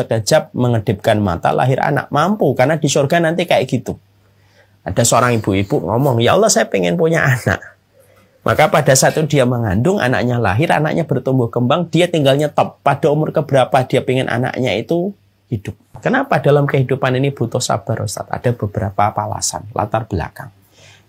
sekejap mengedipkan mata lahir anak. Mampu, karena di surga nanti kayak gitu. Ada seorang ibu-ibu ngomong, ya Allah saya pengen punya anak. Maka pada saat itu dia mengandung, anaknya lahir, anaknya bertumbuh kembang, dia tinggal nyetop. Pada umur keberapa dia pengen anaknya itu hidup. Kenapa dalam kehidupan ini butuh sabar, Ustaz? Ada beberapa alasan, latar belakang.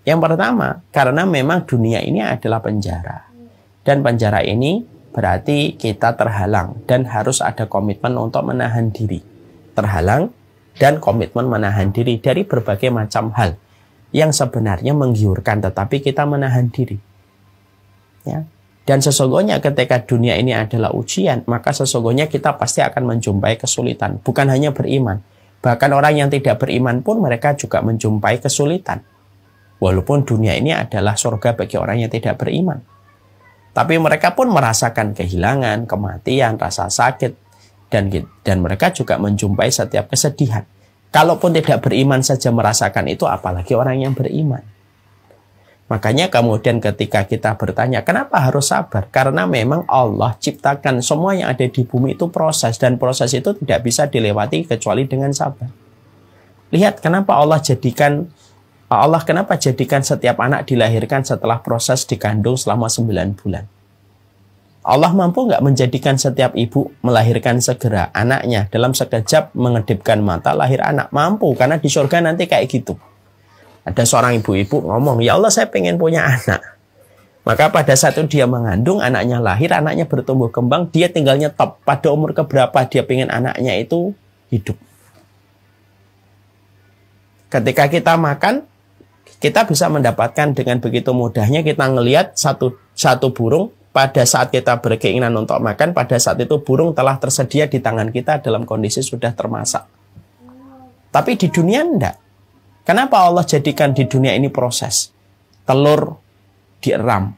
Yang pertama, karena memang dunia ini adalah penjara. Dan penjara ini berarti kita terhalang dan harus ada komitmen untuk menahan diri. Terhalang dan komitmen menahan diri dari berbagai macam hal yang sebenarnya menggiurkan, tetapi kita menahan diri. Ya. Dan sesungguhnya ketika dunia ini adalah ujian, maka sesungguhnya kita pasti akan menjumpai kesulitan. Bukan hanya beriman, bahkan orang yang tidak beriman pun mereka juga menjumpai kesulitan. Walaupun dunia ini adalah surga bagi orang yang tidak beriman. Tapi mereka pun merasakan kehilangan, kematian, rasa sakit, dan mereka juga menjumpai setiap kesedihan. Kalaupun tidak beriman saja merasakan itu, apalagi orang yang beriman. Makanya kemudian ketika kita bertanya, kenapa harus sabar? Karena memang Allah ciptakan semua yang ada di bumi itu proses, dan proses itu tidak bisa dilewati kecuali dengan sabar. Lihat kenapa Allah kenapa jadikan setiap anak dilahirkan setelah proses dikandung selama 9 bulan. Allah mampu nggak menjadikan setiap ibu melahirkan segera anaknya dalam sekejap mengedipkan mata lahir anak? Mampu, karena di surga nanti kayak gitu. Ada seorang ibu-ibu ngomong, ya Allah saya pengen punya anak. Maka pada saat itu dia mengandung, anaknya lahir, anaknya bertumbuh kembang, dia tinggal nyetop. Pada umur keberapa dia pengen anaknya itu hidup. Ketika kita makan, kita bisa mendapatkan dengan begitu mudahnya. Kita ngelihat satu burung, pada saat kita berkeinginan untuk makan, pada saat itu burung telah tersedia di tangan kita dalam kondisi sudah termasak. Tapi di dunia enggak. Kenapa Allah jadikan di dunia ini proses? Telur dieram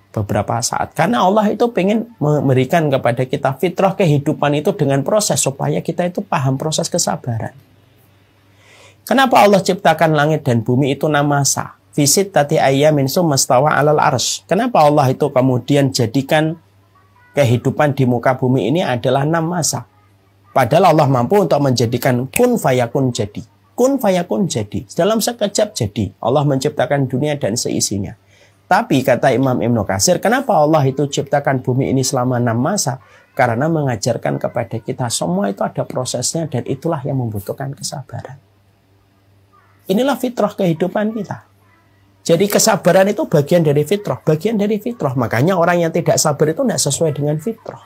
beberapa saat. Karena Allah itu pengen memberikan kepada kita fitrah kehidupan itu dengan proses, supaya kita itu paham proses kesabaran. Kenapa Allah ciptakan langit dan bumi itu namasa? Fisit tati ayyamin summastawa alal arsy. Kenapa Allah itu kemudian jadikan kehidupan di muka bumi ini adalah 6 masa? Padahal Allah mampu untuk menjadikan kun fayakun jadi. Kun fayakun jadi. Dalam sekejap jadi. Allah menciptakan dunia dan seisinya. Tapi kata Imam Ibnu Katsir, kenapa Allah itu ciptakan bumi ini selama 6 masa? Karena mengajarkan kepada kita semua itu ada prosesnya, dan itulah yang membutuhkan kesabaran. Inilah fitrah kehidupan kita. Jadi kesabaran itu bagian dari fitrah. Bagian dari fitrah. Makanya orang yang tidak sabar itu tidak sesuai dengan fitrah.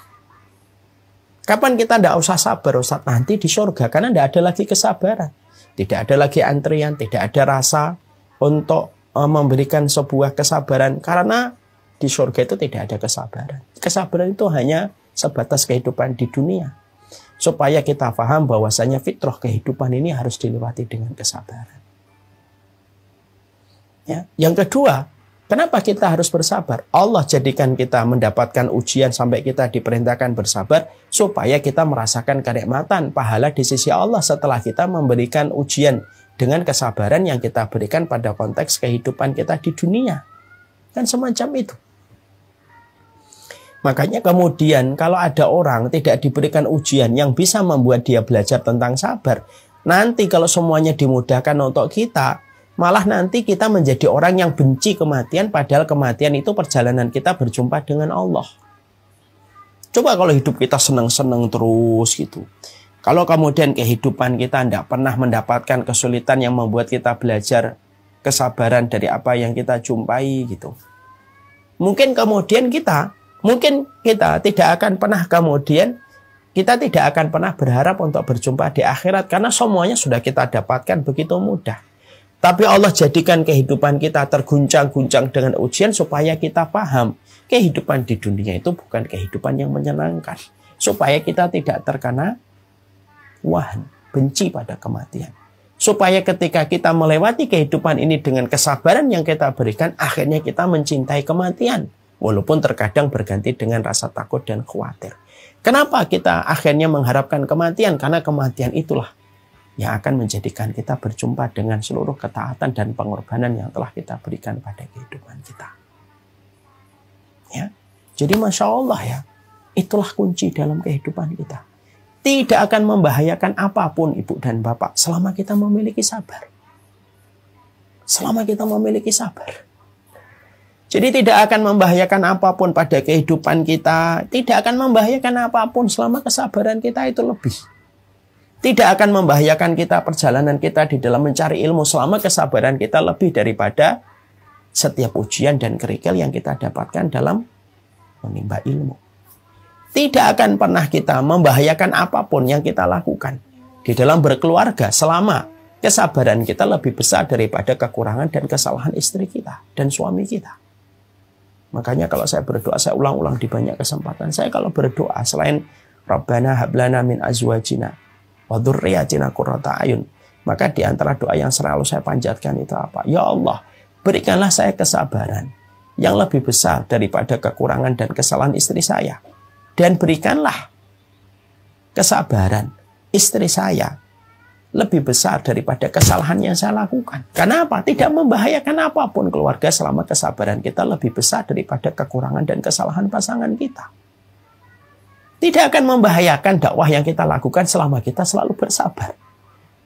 Kapan kita tidak usah sabar, Ustaz? Nanti di surga. Karena tidak ada lagi kesabaran. Tidak ada lagi antrian. Tidak ada rasa untuk memberikan sebuah kesabaran. Karena di surga itu tidak ada kesabaran. Kesabaran itu hanya sebatas kehidupan di dunia. Supaya kita paham bahwasanya fitrah kehidupan ini harus dilewati dengan kesabaran. Ya. Yang kedua, kenapa kita harus bersabar? Allah jadikan kita mendapatkan ujian sampai kita diperintahkan bersabar, supaya kita merasakan kenikmatan pahala di sisi Allah setelah kita memberikan ujian dengan kesabaran yang kita berikan pada konteks kehidupan kita di dunia. Dan semacam itu. Makanya kemudian kalau ada orang tidak diberikan ujian yang bisa membuat dia belajar tentang sabar, nanti kalau semuanya dimudahkan untuk kita, malah nanti kita menjadi orang yang benci kematian, padahal kematian itu perjalanan kita berjumpa dengan Allah. Coba kalau hidup kita senang-senang terus gitu. Kalau kemudian kehidupan kita tidak pernah mendapatkan kesulitan yang membuat kita belajar kesabaran dari apa yang kita jumpai gitu. Mungkin kita tidak akan pernah berharap untuk berjumpa di akhirat, karena semuanya sudah kita dapatkan begitu mudah. Tapi Allah jadikan kehidupan kita terguncang-guncang dengan ujian supaya kita paham kehidupan di dunia itu bukan kehidupan yang menyenangkan. Supaya kita tidak terkena wahan, benci pada kematian. Supaya ketika kita melewati kehidupan ini dengan kesabaran yang kita berikan, akhirnya kita mencintai kematian. Walaupun terkadang berganti dengan rasa takut dan khawatir. Kenapa kita akhirnya mengharapkan kematian? Karena kematian itulah yang akan menjadikan kita berjumpa dengan seluruh ketaatan dan pengorbanan yang telah kita berikan pada kehidupan kita. Ya, jadi Masya Allah ya, itulah kunci dalam kehidupan kita. tidak akan membahayakan apapun ibu dan bapak selama kita memiliki sabar. Selama kita memiliki sabar. Jadi tidak akan membahayakan apapun pada kehidupan kita. Tidak akan membahayakan apapun selama kesabaran kita itu lebih. Tidak akan membahayakan kita perjalanan kita di dalam mencari ilmu selama kesabaran kita lebih daripada setiap ujian dan kerikil yang kita dapatkan dalam menimba ilmu. Tidak akan pernah kita membahayakan apapun yang kita lakukan di dalam berkeluarga selama kesabaran kita lebih besar daripada kekurangan dan kesalahan istri kita dan suami kita. Makanya kalau saya berdoa, saya ulang-ulang di banyak kesempatan. Saya kalau berdoa selain Rabbana hablana min azwajina wa dzurriyyatina qurrata ayun, maka di antara doa yang selalu saya panjatkan itu apa? Ya Allah, berikanlah saya kesabaran yang lebih besar daripada kekurangan dan kesalahan istri saya. Dan berikanlah kesabaran istri saya lebih besar daripada kesalahan yang saya lakukan. Karena apa? Tidak membahayakan apapun keluarga selama kesabaran kita lebih besar daripada kekurangan dan kesalahan pasangan kita. Tidak akan membahayakan dakwah yang kita lakukan selama kita selalu bersabar.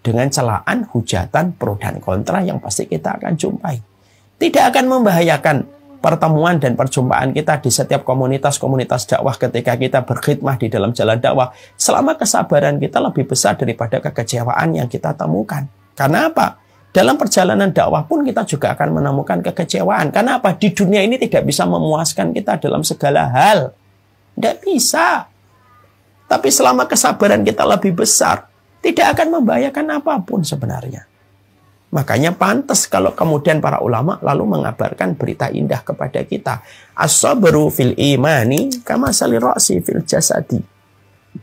Dengan celaan, hujatan, pro dan kontra yang pasti kita akan jumpai. Tidak akan membahayakan pertemuan dan perjumpaan kita di setiap komunitas-komunitas dakwah ketika kita berkhidmah di dalam jalan dakwah selama kesabaran kita lebih besar daripada kekecewaan yang kita temukan. Karena apa? Dalam perjalanan dakwah pun kita juga akan menemukan kekecewaan. Karena apa? Di dunia ini tidak bisa memuaskan kita dalam segala hal. Tidak bisa. Tapi selama kesabaran kita lebih besar, tidak akan membahayakan apapun sebenarnya. Makanya pantas kalau kemudian para ulama lalu mengabarkan berita indah kepada kita. As-sabru fil imani kama salirasi fil jasadi.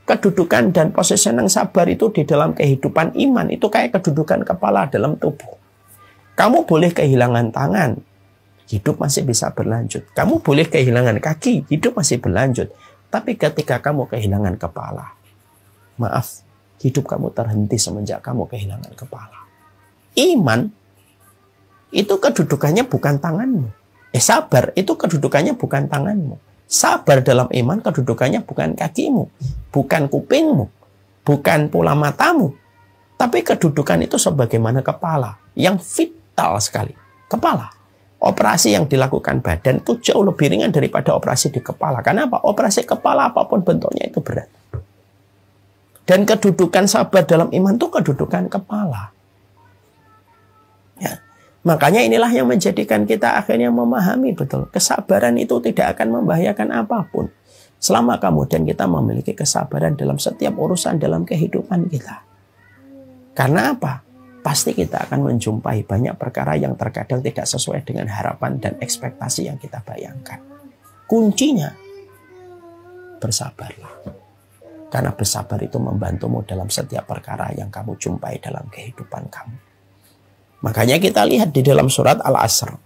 Kedudukan dan posisi yang sabar itu di dalam kehidupan iman itu kayak kedudukan kepala dalam tubuh. Kamu boleh kehilangan tangan, hidup masih bisa berlanjut. Kamu boleh kehilangan kaki, hidup masih berlanjut. Tapi ketika kamu kehilangan kepala, maaf, hidup kamu terhenti semenjak kamu kehilangan kepala. Iman itu kedudukannya bukan tanganmu. Sabar itu kedudukannya bukan tanganmu. Sabar dalam iman kedudukannya bukan kakimu, bukan kupingmu, bukan pula matamu. Tapi kedudukan itu sebagaimana kepala yang vital sekali. Kepala. Operasi yang dilakukan badan itu jauh lebih ringan daripada operasi di kepala. Karena apa? Operasi kepala apapun bentuknya itu berat. Dan kedudukan sabar dalam iman itu kedudukan kepala. Ya. Makanya inilah yang menjadikan kita akhirnya memahami betul. Kesabaran itu tidak akan membahayakan apapun. Selama kemudian kita memiliki kesabaran dalam setiap urusan dalam kehidupan kita. Karena apa? Pasti kita akan menjumpai banyak perkara yang terkadang tidak sesuai dengan harapan dan ekspektasi yang kita bayangkan. Kuncinya, bersabarlah. Karena bersabar itu membantumu dalam setiap perkara yang kamu jumpai dalam kehidupan kamu. Makanya kita lihat di dalam surat Al-Asr.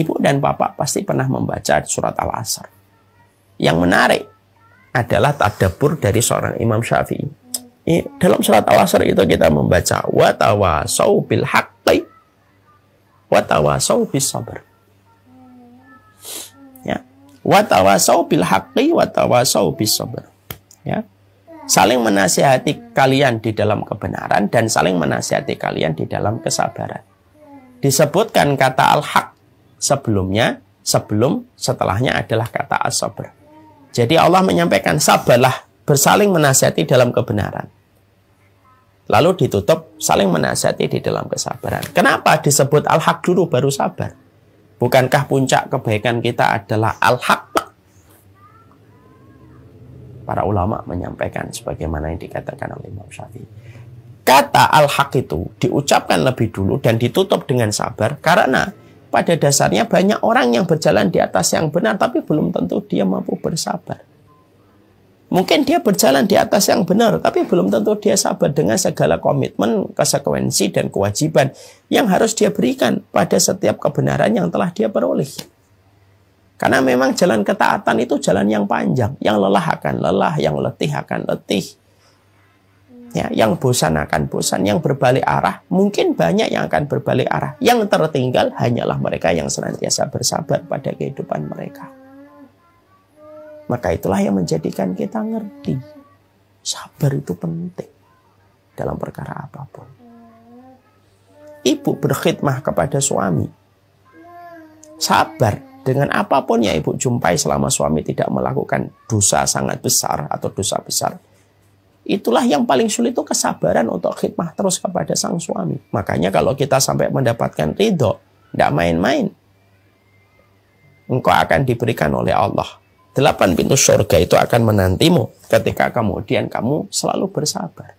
Ibu dan bapak pasti pernah membaca surat Al-Asr. Yang menarik adalah tadabbur dari seorang Imam Syafi'i. Dalam surat Al-Asr itu kita membaca wa tawasau bil haqqi wa tawasau bis sabr. Ya. Wa tawasau bil haqqi wa tawasau bis sabr. Ya. Saling menasihati kalian di dalam kebenaran dan saling menasihati kalian di dalam kesabaran. Disebutkan kata al-haq sebelumnya, setelahnya adalah kata as-sabr. Jadi Allah menyampaikan sabarlah, bersaling menasihati dalam kebenaran. Lalu ditutup saling menasihati di dalam kesabaran. Kenapa disebut al-haq dulu baru sabar? Bukankah puncak kebaikan kita adalah al-haq? Para ulama menyampaikan sebagaimana yang dikatakan oleh Imam Syafi'i. Kata al-haq itu diucapkan lebih dulu dan ditutup dengan sabar karena pada dasarnya banyak orang yang berjalan di atas yang benar tapi belum tentu dia mampu bersabar. Mungkin dia berjalan di atas yang benar tapi belum tentu dia sabar dengan segala komitmen, konsekuensi dan kewajiban yang harus dia berikan pada setiap kebenaran yang telah dia peroleh. Karena memang jalan ketaatan itu jalan yang panjang. Yang lelah akan lelah, yang letih akan letih. Ya, yang bosan akan bosan, yang berbalik arah. Mungkin banyak yang akan berbalik arah. Yang tertinggal hanyalah mereka yang senantiasa bersabar pada kehidupan mereka. Maka itulah yang menjadikan kita ngerti. Sabar itu penting dalam perkara apapun. Ibu berkhidmah kepada suami. Sabar dengan apapun yang ibu jumpai selama suami tidak melakukan dosa sangat besar atau dosa besar. Itulah yang paling sulit, itu kesabaran untuk khidmah terus kepada sang suami. Makanya kalau kita sampai mendapatkan ridho, tidak main-main. Engkau akan diberikan oleh Allah 8 pintu surga itu akan menantimu ketika kemudian kamu selalu bersabar.